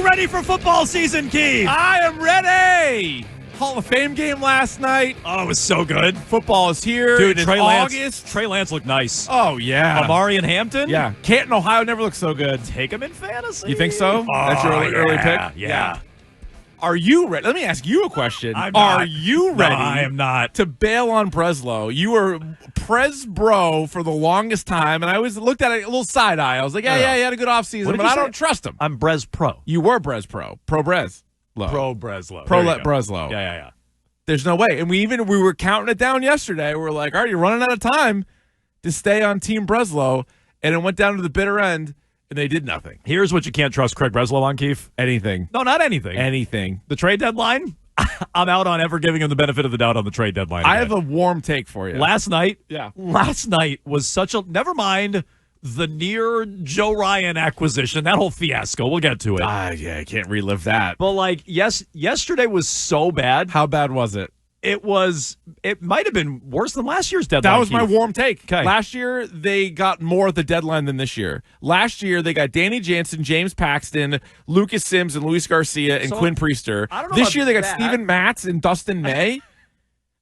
ready for football season, Keith? I am ready. Hall of Fame game last night. Oh, it was so good. Football is here. Dude, it's Trey August. Lance looked nice. Oh, yeah. Amari and Hampton? Yeah. Canton, Ohio never looked so good. Take him in fantasy. You think so? Oh, That's your early pick? Yeah. Are you ready? Let me ask you a question. I'm not. Are you ready? No, I am not. To bail on Breslow. You were Prez bro for the longest time, and I always looked at it a little side eye. I was like, yeah, he had a good offseason, but I don't trust him. I'm Brez Pro. You were Brez Pro. Pro Brez. Pro Breslow. Pro Breslow. Yeah. There's no way. And we were counting it down yesterday. We were like, all right, you're running out of time to stay on Team Breslow. And it went down to the bitter end, and they did nothing. Here's what you can't trust Craig Breslow on, Keith. Anything. No, not anything. Anything. The trade deadline, I'm out on ever giving him the benefit of the doubt on the trade deadline. I have a warm take for you. Last night was such a, never mind the near Joe Ryan acquisition, that whole fiasco. We'll get to it. I can't relive that. But, yesterday was so bad. How bad was it? It might have been worse than last year's deadline. That was my warm take. Okay. Last year, they got more at the deadline than this year. Last year, they got Danny Jansen, James Paxton, Lucas Sims, and Luis Garcia, and Quinn Priester. This year, they got Steven Matz and Dustin May.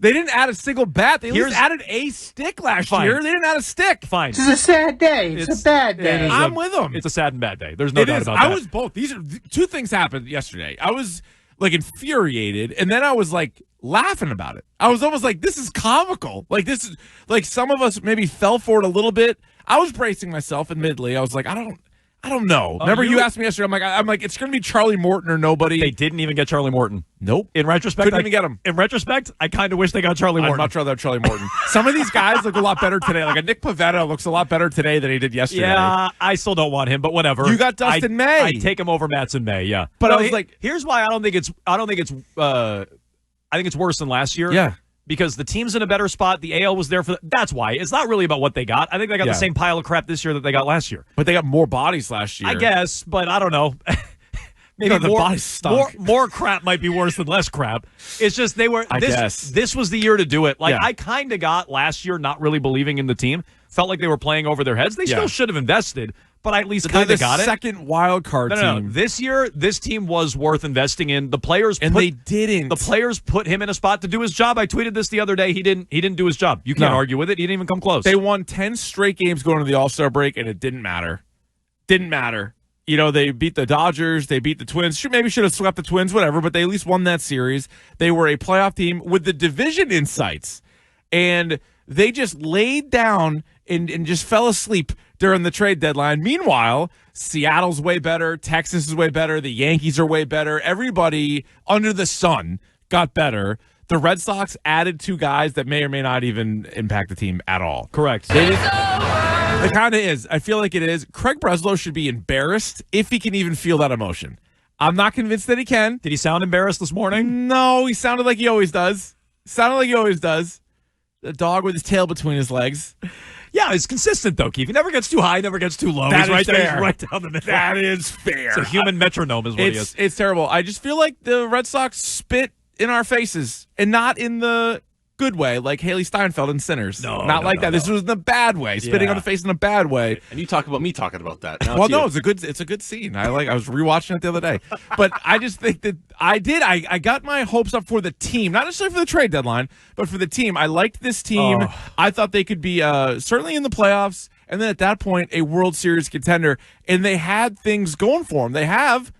They didn't add a single bat. They just added a stick last year. They didn't add a stick. Fine. This is a sad day. It's a bad day. I'm with them. It's a sad and bad day. There's no doubt about that. I was both. These are two things happened yesterday. I was infuriated, and then I was laughing about it. I was almost like, this is comical. This is some of us maybe fell for it a little bit. I was bracing myself, admittedly. I was like, I don't know. Remember you asked me yesterday, I'm like, it's going to be Charlie Morton or nobody. They didn't even get Charlie Morton. Nope. In retrospect, couldn't even get him. In retrospect, I kind of wish they got Charlie Morton. I'd much rather have Charlie Morton. Some of these guys look a lot better today. Like a Nick Pavetta looks a lot better today than he did yesterday. Yeah, I still don't want him, but whatever. You got Dustin May. I take him over Matson May. Yeah, but I was like, here's why I think it's worse than last year. Yeah. Because the team's in a better spot. The AL was there for that's why. It's not really about what they got. I think they got the same pile of crap this year that they got last year. But they got more bodies last year. I guess, but I don't know. Maybe the bodies stunk. More crap might be worse than less crap. It's just they were this was the year to do it. I kind of got last year not really believing in the team. Felt like they were playing over their heads. They still should have invested. But I at least kind of got it. Second wild card team. No. This year, this team was worth investing in. The players they didn't. The players put him in a spot to do his job. I tweeted this the other day. He didn't do his job. You can't argue with it. He didn't even come close. They won 10 straight games going to the All-Star break, and it didn't matter. Didn't matter. They beat the Dodgers. They beat the Twins. Maybe should have swept the Twins, whatever, but they at least won that series. They were a playoff team with the division insights, and they just laid down and just fell asleep during the trade deadline. Meanwhile, Seattle's way better. Texas is way better. The Yankees are way better. Everybody under the sun got better. The Red Sox added two guys that may or may not even impact the team at all. Correct. It kind of is. I feel like it is. Craig Breslow should be embarrassed if he can even feel that emotion. I'm not convinced that he can. Did he sound embarrassed this morning? No, he sounded like he always does. The dog with his tail between his legs. Yeah, it's consistent, though, Keith. He never gets too high, never gets too low. That is fair. He's right down the middle. That is fair. It's a human metronome is what he is. It's terrible. I just feel like the Red Sox spit in our faces, and not in the good way, like Haley Steinfeld in Sinners. No, not like that. This was in the bad way, spitting on the face in a bad way. And you talk about me talking about that. Well, no, it's a good scene. I was rewatching it the other day, but I just think that I got my hopes up for the team, not necessarily for the trade deadline, but for the team. I liked this team. I thought they could be certainly in the playoffs, and then at that point, a World Series contender. And they had things going for them. They have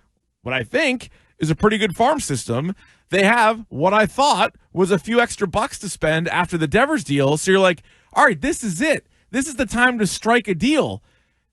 what I think is a pretty good farm system. They have what I thought was a few extra bucks to spend after the Devers deal. So you're like, all right, this is it. This is the time to strike a deal.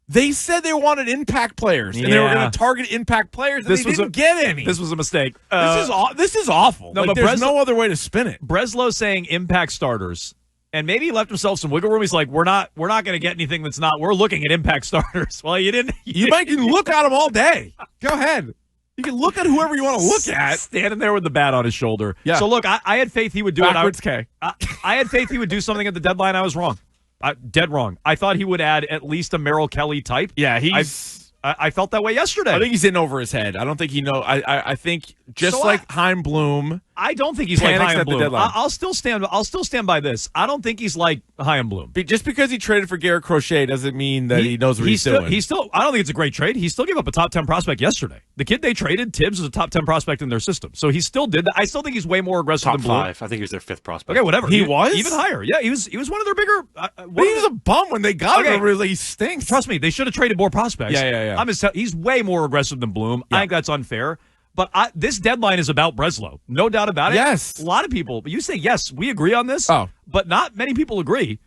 They said they wanted impact players, and they were going to target impact players, and they didn't get any. This was a mistake. This is awful. No, but there's no other way to spin it. Breslow saying impact starters, and maybe he left himself some wiggle room. He's like, we're not going to get anything that's not. We're looking at impact starters. Well, you didn't. You might can look at them all day. Go ahead. You can look at whoever you want to look at. Standing there with the bat on his shoulder. Yeah. So, look, I had faith he would do Backwards it. I had faith he would do something at the deadline. I was wrong. Dead wrong. I thought he would add at least a Merrill Kelly type. Yeah, I felt that way yesterday. I think he's in over his head. I don't think he knows. I think just like Heim Bloom I don't think he's like Panics high and at the Bloom. deadline. I'll still stand by this. I don't think he's like high and Bloom. Just because he traded for Garrett Crochet doesn't mean that he knows what he's doing. I don't think it's a great trade. He still gave up a top 10 prospect yesterday. The kid they traded, Tibbs, is a top 10 prospect in their system. So he still did that. I still think he's way more aggressive than Bloom. Top 5. I think he was their 5th prospect. Okay, whatever. He was? Even higher. Yeah, he was one of their bigger. But he was a bum when they got him. It was like, he stinks. Trust me, they should have traded more prospects. Yeah. He's way more aggressive than Bloom. I think that's unfair. But this deadline is about Breslow. No doubt about it. Yes. A lot of people, but you say, yes, we agree on this. Oh. But not many people agree.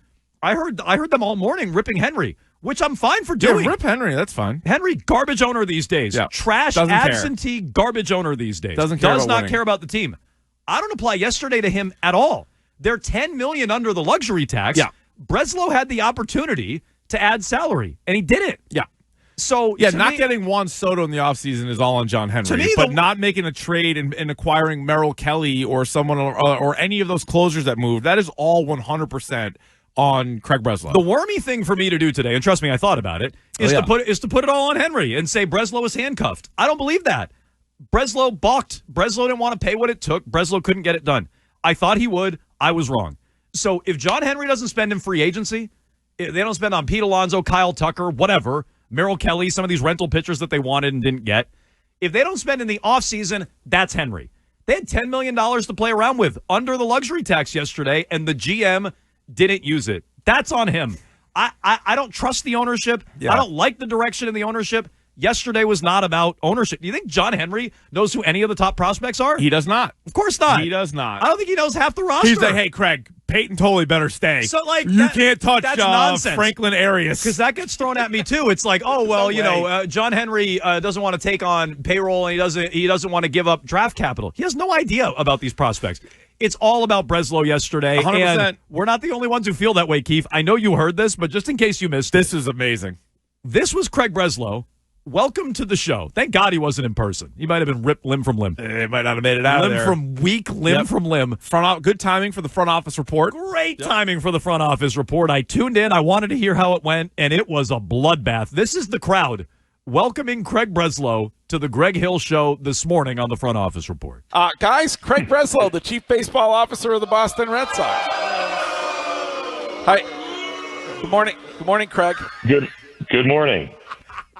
I heard them all morning ripping Henry, which I'm fine for doing. Yeah, rip Henry. That's fine. Henry, garbage owner these days. Yeah. Trash, absentee, garbage owner these days. Does not care about the team. I don't apply yesterday to him at all. They're $10 million under the luxury tax. Yeah. Breslow had the opportunity to add salary, and he did it. Yeah. So not getting Juan Soto in the offseason is all on John Henry. To me, but not making a trade and acquiring Merrill Kelly or someone or any of those closers that moved, that is all 100% on Craig Breslow. The wormy thing for me to do today, and trust me, I thought about it, is to put it all on Henry and say Breslow is handcuffed. I don't believe that. Breslow balked. Breslow didn't want to pay what it took. Breslow couldn't get it done. I thought he would. I was wrong. So if John Henry doesn't spend in free agency, if they don't spend on Pete Alonso, Kyle Tucker, whatever, Merrill Kelly, some of these rental pitchers that they wanted and didn't get. If they don't spend in the offseason, that's Henry. They had $10 million to play around with under the luxury tax yesterday, and the GM didn't use it. That's on him. I don't trust the ownership. Yeah. I don't like the direction of the ownership. Yesterday was not about ownership. Do you think John Henry knows who any of the top prospects are? He does not. Of course not. He does not. I don't think he knows half the roster. He's like, hey, Craig, Peyton totally better stay. So, like, you can't touch nonsense. Franklin Arias. Because that gets thrown at me, too. It's like, oh, well, John Henry doesn't want to take on payroll, and he doesn't want to give up draft capital. He has no idea about these prospects. It's all about Breslow yesterday. 100%. And we're not the only ones who feel that way, Keefe. I know you heard this, but just in case you missed this is amazing. This was Craig Breslow. Welcome to the show. Thank God he wasn't in person. He might have been ripped limb from limb. He might not have made it out of there. Limb from weak, limb from limb. Good timing for the front office report. Great timing for the front office report. I tuned in. I wanted to hear how it went, and it was a bloodbath. This is the crowd welcoming Craig Breslow to the Greg Hill Show this morning on the front office report. Guys, Craig Breslow, the chief baseball officer of the Boston Red Sox. Hi. Good morning. Good morning, Craig. Good morning.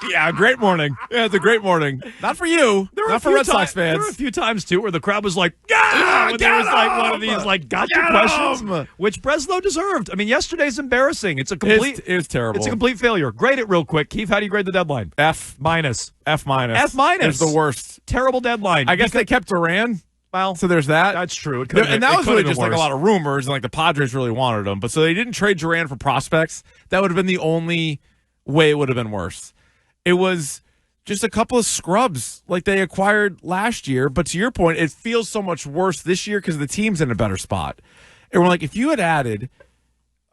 Yeah, great morning. Yeah, it's a great morning. Not for you. Not for Red Sox fans. There were a few times, too, where the crowd was like, yeah! There was like one of these, like, gotcha questions, which Breslow deserved. I mean, yesterday's embarrassing. It was terrible. It's a complete failure. Grade it real quick. Keith, how do you grade the deadline? F minus. F minus. F minus. It's the worst. Terrible deadline. I guess they kept Duran. Well, so there's that. That's true. And that was really just like a lot of rumors, and like the Padres really wanted him. But so they didn't trade Duran for prospects. That would have been the only way it would have been worse. It was just a couple of scrubs like they acquired last year. But to your point, it feels so much worse this year because the team's in a better spot. And we're like, if you had added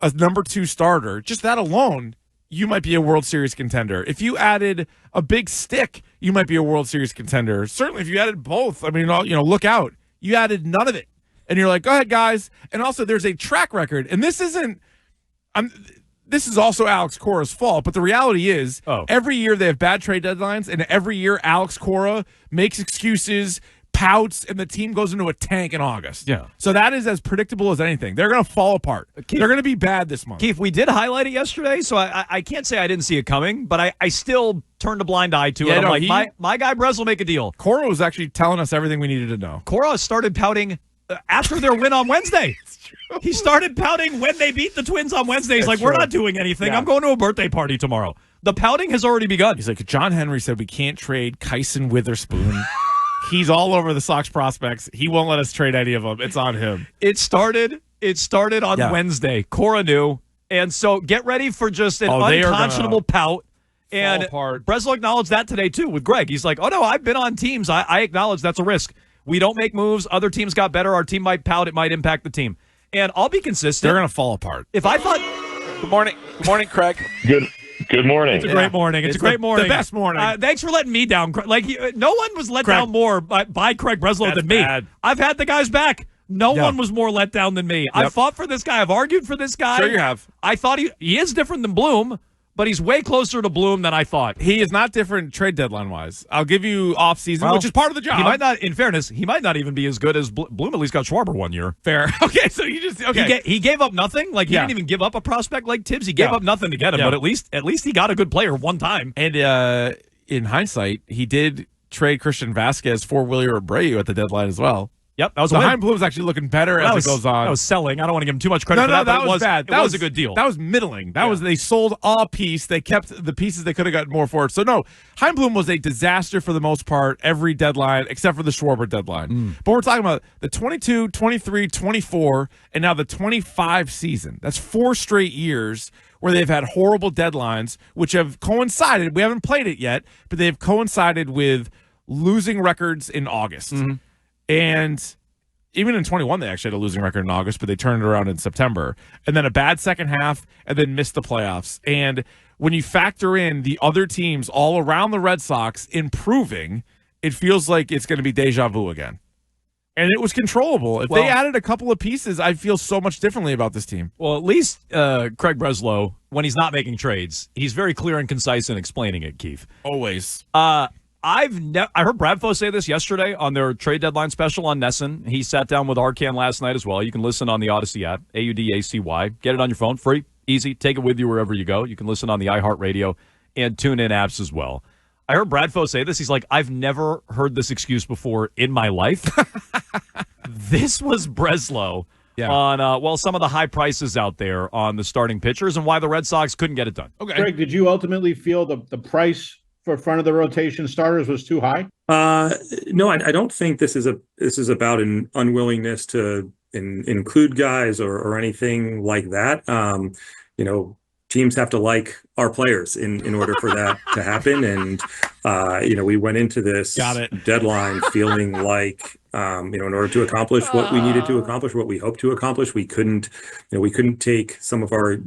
a number 2 starter, just that alone, you might be a World Series contender. If you added a big stick, you might be a World Series contender. Certainly, if you added both, I mean, look out. You added none of it. And you're like, go ahead, guys. And also, there's a track record. And this isn't this is also Alex Cora's fault, but the reality is every year they have bad trade deadlines, and every year Alex Cora makes excuses, pouts, and the team goes into a tank in August. Yeah. So that is as predictable as anything. They're going to fall apart. Keith, they're going to be bad this month. Keith, we did highlight it yesterday, so I can't say I didn't see it coming, but I still turned a blind eye to it. I'm like, my guy Brez will make a deal. Cora was actually telling us everything we needed to know. Cora started pouting after their win on Wednesday. He started pouting when they beat the Twins on Wednesday. He's like, we're not doing anything. Yeah. I'm going to a birthday party tomorrow. The pouting has already begun. He's like, John Henry said we can't trade Kyson Witherspoon. He's all over the Sox prospects. He won't let us trade any of them. It's on him. It started on Wednesday. Cora knew. And so get ready for just an unconscionable pout. And Breslow acknowledged that today, too, with Greg. He's like, oh, no, I've been on teams. I acknowledge that's a risk. We don't make moves. Other teams got better. Our team might pout. It might impact the team. And I'll be consistent. They're going to fall apart. If I thought... Good morning. Good morning, Craig. Good morning. It's a great morning. It's a great morning. The best morning. Thanks for letting me down. Like, no one was let down more by Craig Breslow than me. Bad. I've had the guys back. No one was more let down than me. I fought for this guy. I've argued for this guy. Sure you have. I thought he is different than Bloom, but he's way closer to Bloom than I thought. He is not different trade deadline wise. I'll give you off season, which is part of the job. He might not. In fairness, he might not even be as good as Bloom. At least got Schwarber 1 year. Fair. Okay, so you just He gave up nothing. Like he didn't even give up a prospect like Tibbs. He gave up nothing to get him. But at least he got a good player one time. And in hindsight, he did trade Christian Vasquez for Willie Abreu at the deadline as well. Yep, that was a win. Chaim Bloom's actually looking better as it goes on. That was selling. I don't want to give him too much credit for that. That was bad. That was a good deal. That was middling. They sold a piece. They kept the pieces they could have gotten more for it. So no, Chaim Bloom was a disaster for the most part every deadline except for the Schwarber deadline. But we're talking about the 22, 23, 24, and now the 25 season. That's 4 straight years where they've had horrible deadlines, which have coincided. We haven't played it yet, but they've coincided with losing records in August. And even in 21, they actually had a losing record in August, but they turned it around in September. And then a bad second half, and then missed the playoffs. And when you factor in the other teams all around the Red Sox improving, it feels like it's going to be deja vu again. And it was controllable. If they added a couple of pieces, I feel so much differently about this team. Well, at least Craig Breslow, when he's not making trades, he's very clear and concise in explaining it, Keefe. Always. I heard Bradfo say this yesterday on their trade deadline special on Nesson. He sat down with Arcan last night as well. You can listen on the Odyssey app, AUDACY. Get it on your phone, free, easy. Take it with you wherever you go. You can listen on the iHeartRadio and TuneIn apps as well. I heard Bradfo say this. He's like, I've never heard this excuse before in my life. This was Breslow on, some of the high prices out there on the starting pitchers and why the Red Sox couldn't get it done. Okay. Greg, did you ultimately feel the price for front of the rotation starters was too high? No, I don't think this is about an unwillingness to include guys or anything like that. Teams have to like our players in order for that to happen. And, we went into this deadline feeling like, in order to accomplish what we needed to accomplish, what we hoped to accomplish, we couldn't take some of our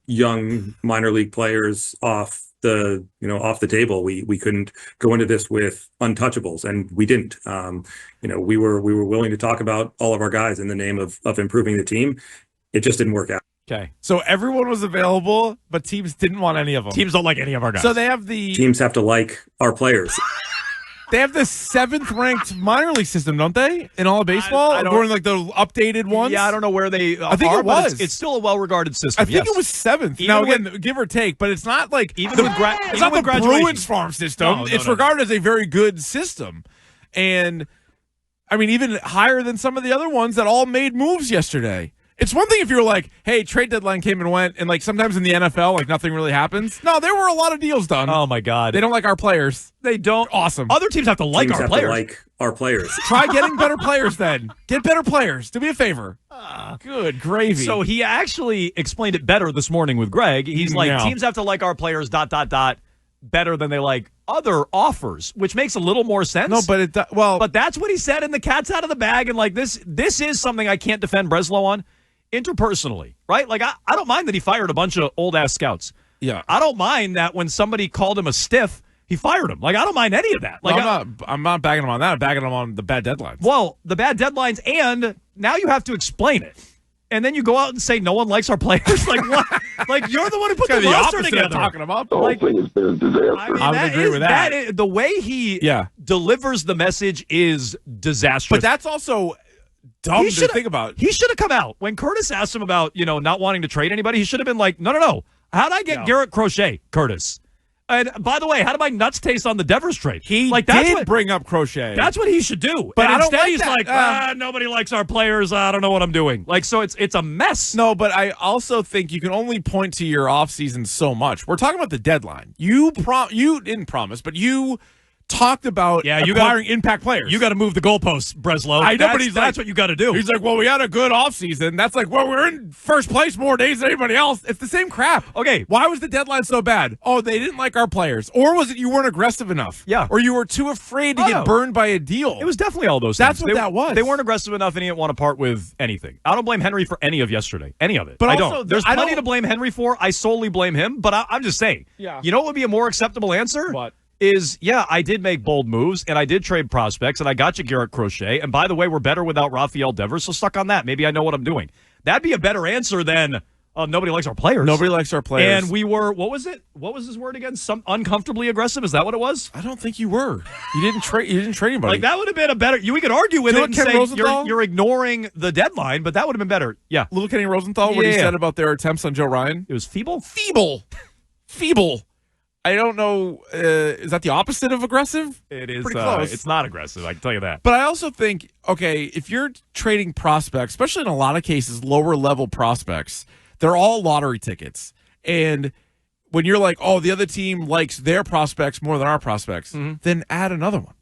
young minor league players off the table. We couldn't go into this with untouchables, and we didn't. We were willing to talk about all of our guys in the name of improving the team. It just didn't work out. Okay. So everyone was available, but teams didn't want any of them. Teams don't like any of our guys. So they have the teams have to like our players. They have the 7th ranked minor league system, don't they? In all of baseball, according to the updated ones. Yeah, I don't know where they. I think it was. It's still a well-regarded system. I think it was 7th. Now again, give or take, but it's not like it's not the Bruins farm system. It's regarded as a very good system, and I mean even higher than some of the other ones that all made moves yesterday. It's one thing if you're like, hey, trade deadline came and went, and like sometimes in the NFL, like nothing really happens. No, there were a lot of deals done. Oh my God, they don't like our players. They don't. Awesome. Other teams have to like our players. Try getting better players then. Get better players. Do me a favor. Good gravy. So he actually explained it better this morning with Greg. He's like, teams have to like our players. ... better than they like other offers, which makes a little more sense. No, but but that's what he said, and the cat's out of the bag. And like this is something I can't defend Breslow on. Interpersonally, right? Like, I don't mind that he fired a bunch of old-ass scouts. Yeah. I don't mind that when somebody called him a stiff, he fired him. Like, I don't mind any of that. Like, I'm not bagging him on that. I'm bagging him on the bad deadlines. Well, the bad deadlines, and now you have to explain it. And then you go out and say no one likes our players? Like, what? Like, you're the one who put the roster together. Talking about. The whole thing has been a disaster. I would agree with that. The way he delivers the message is disastrous. But that's also dumb to think about. He should have come out when Curtis asked him about, not wanting to trade anybody. He should have been like, no. How'd I get Garrett Crochet, Curtis? And by the way, how did my nuts taste on the Devers trade? He did bring up Crochet. That's what he should do. But instead he's like, nobody likes our players. I don't know what I'm doing. Like, so it's a mess. No, but I also think you can only point to your offseason so much. We're talking about the deadline. You didn't promise, but you talked about acquiring impact players. You got to move the goalposts, Breslow. I know, but that's what you got to do. He's like, well, we had a good offseason. That's like, well, we're in first place more days than anybody else. It's the same crap. Okay. Why was the deadline so bad? Oh, they didn't like our players. Or was it you weren't aggressive enough? Yeah. Or you were too afraid to get burned by a deal? It was definitely all those things. That's what that was. They weren't aggressive enough and he didn't want to part with anything. I don't blame Henry for any of yesterday. Any of it. But I also, don't. There's plenty to blame Henry for. I solely blame him. But I'm just saying. Yeah. You know what would be a more acceptable answer? What? I did make bold moves, and I did trade prospects, and I got you Garrett Crochet. And by the way, we're better without Rafael Devers, so stuck on that. Maybe I know what I'm doing. That'd be a better answer than, Nobody likes our players. Nobody likes our players. And we were, what was it? What was his word again? Some uncomfortably aggressive? Is that what it was? I don't think you were. You didn't trade anybody. Like, that would have been a better, we could argue with it and say you're ignoring the deadline, but that would have been better. Yeah. Little Kenny Rosenthal, what he said about their attempts on Joe Ryan. It was feeble? Feeble. I don't know. Is that the opposite of aggressive? It is. Pretty close. It's not aggressive, I can tell you that. But I also think, okay, if you're trading prospects, especially in a lot of cases, lower level prospects, they're all lottery tickets. And when you're like, oh, the other team likes their prospects more than our prospects, then add another one.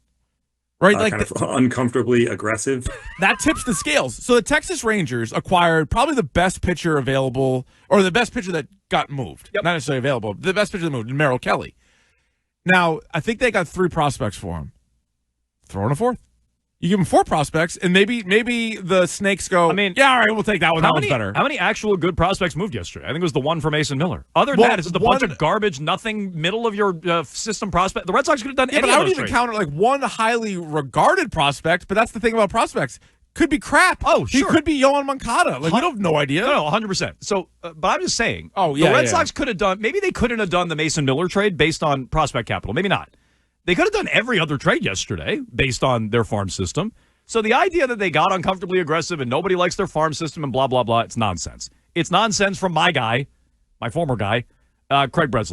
Right? Like kind of uncomfortably aggressive. That tips the scales. So the Texas Rangers acquired probably the best pitcher available, or the best pitcher that got moved. Not necessarily available. The best pitcher that moved, Merrill Kelly. Now, I think they got 3 prospects for him. Throw in a 4th. You give them 4 prospects, and maybe the Snakes go, all right, we'll take that one. That one's better. How many actual good prospects moved yesterday? I think it was the one for Mason Miller. Other than that, it's just a bunch of garbage, nothing, middle of your system prospect. The Red Sox could have done any of those but I would even count like one highly regarded prospect, but that's the thing about prospects. Could be crap. Oh, sure. He could be Yohan Moncada. Like, we don't have no idea. No, 100%. So, but I'm just saying, the Red Sox could have done, maybe they couldn't have done the Mason Miller trade based on prospect capital. Maybe not. They could have done every other trade yesterday based on their farm system. So the idea that they got uncomfortably aggressive and nobody likes their farm system and blah, blah, blah, it's nonsense. It's nonsense from my guy, my former guy, Craig Breslow.